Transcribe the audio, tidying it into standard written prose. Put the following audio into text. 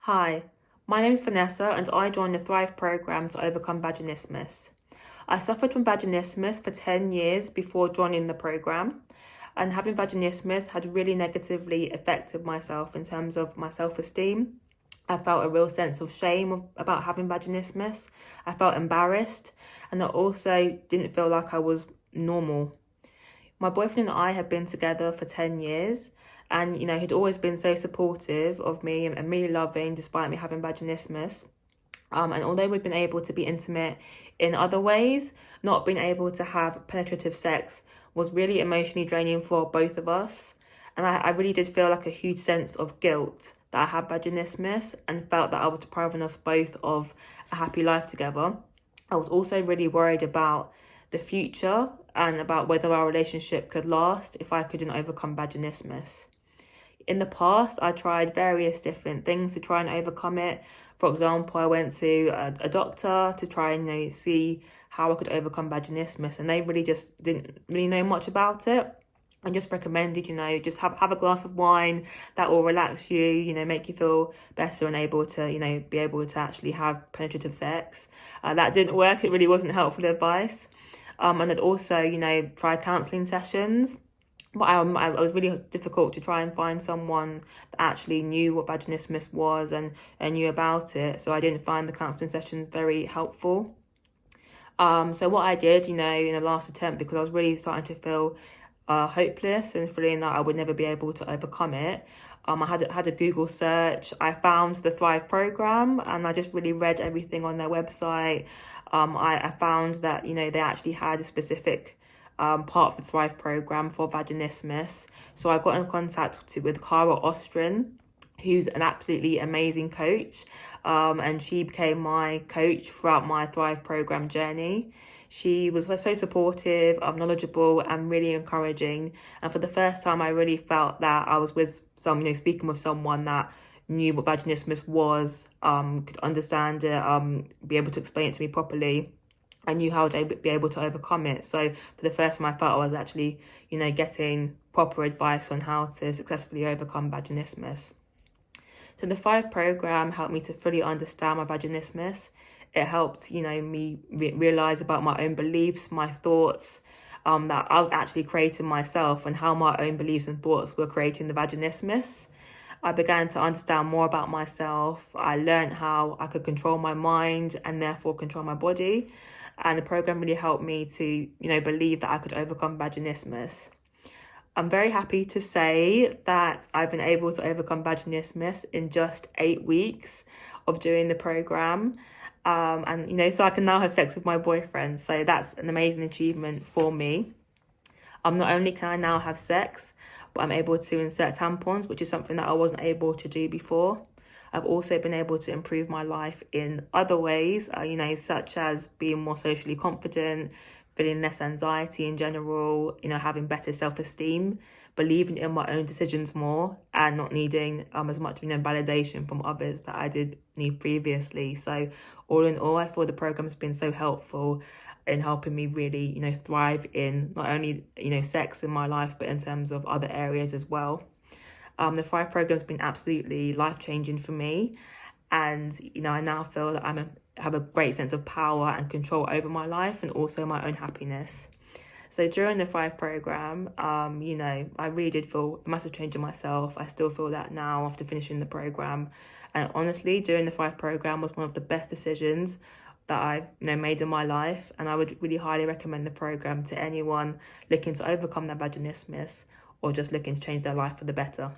Hi, my name is Vanessa and I joined the Thrive program to overcome vaginismus. I suffered from vaginismus for 10 years before joining the program, and having vaginismus had really negatively affected myself in terms of my self-esteem. I felt a real sense of shame about having vaginismus. I felt embarrassed, and I also didn't feel like I was normal. My boyfriend and I had been together for 10 years, and he'd always been so supportive of me and really loving despite me having vaginismus. And although we've been able to be intimate in other ways, not being able to have penetrative sex was really emotionally draining for both of us. And I really did feel like a huge sense of guilt that I had vaginismus and felt that I was depriving us both of a happy life together. I was also really worried about the future and about whether our relationship could last if I couldn't overcome vaginismus. In the past, I tried various different things to try and overcome it. For example, I went to a doctor to try and see how I could overcome vaginismus, and they really just didn't really know much about it, and just recommended, just have a glass of wine that will relax you, make you feel better and able to, be able to actually have penetrative sex. That didn't work. It really wasn't helpful advice. And I'd also, tried counselling sessions. But I was really difficult to try and find someone that actually knew what vaginismus was and knew about it. So I didn't find the counselling sessions very helpful. So what I did, in the last attempt, because I was really starting to feel hopeless and feeling that I would never be able to overcome it, I had a Google search. I found the Thrive program and I just really read everything on their website. I found that, they actually had a specific part of the Thrive program for vaginismus. So I got in contact with Cara Ostrin, who's an absolutely amazing coach. And she became my coach throughout my Thrive program journey. She was so supportive, knowledgeable, and really encouraging. And for the first time, I really felt that I was with speaking with someone that knew what vaginismus was, could understand it, be able to explain it to me properly. I knew how to be able to overcome it. So for the first time, I felt I was actually, getting proper advice on how to successfully overcome vaginismus. So the Thrive program helped me to fully understand my vaginismus. It helped, me realize about my own beliefs, my thoughts, that I was actually creating myself and how my own beliefs and thoughts were creating the vaginismus. I began to understand more about myself. I learned how I could control my mind and therefore control my body. And the program really helped me to, believe that I could overcome vaginismus. I'm very happy to say that I've been able to overcome vaginismus in just 8 weeks of doing the program. So I can now have sex with my boyfriend. So that's an amazing achievement for me. Not only can I now have sex, but I'm able to insert tampons, which is something that I wasn't able to do before. I've also been able to improve my life in other ways, such as being more socially confident, feeling less anxiety in general, having better self-esteem, believing in my own decisions more, and not needing as much validation from others that I did need previously. So all in all, I feel the program's been so helpful in helping me really, thrive in not only, sex in my life, but in terms of other areas as well. The Thrive program's been absolutely life-changing for me. And, I now feel that I have a great sense of power and control over my life and also my own happiness. So during the Thrive program, I really did feel a massive change in myself. I still feel that now after finishing the program. And honestly, doing the Thrive program was one of the best decisions that I've made in my life. And I would really highly recommend the program to anyone looking to overcome their vaginismus or just looking to change their life for the better.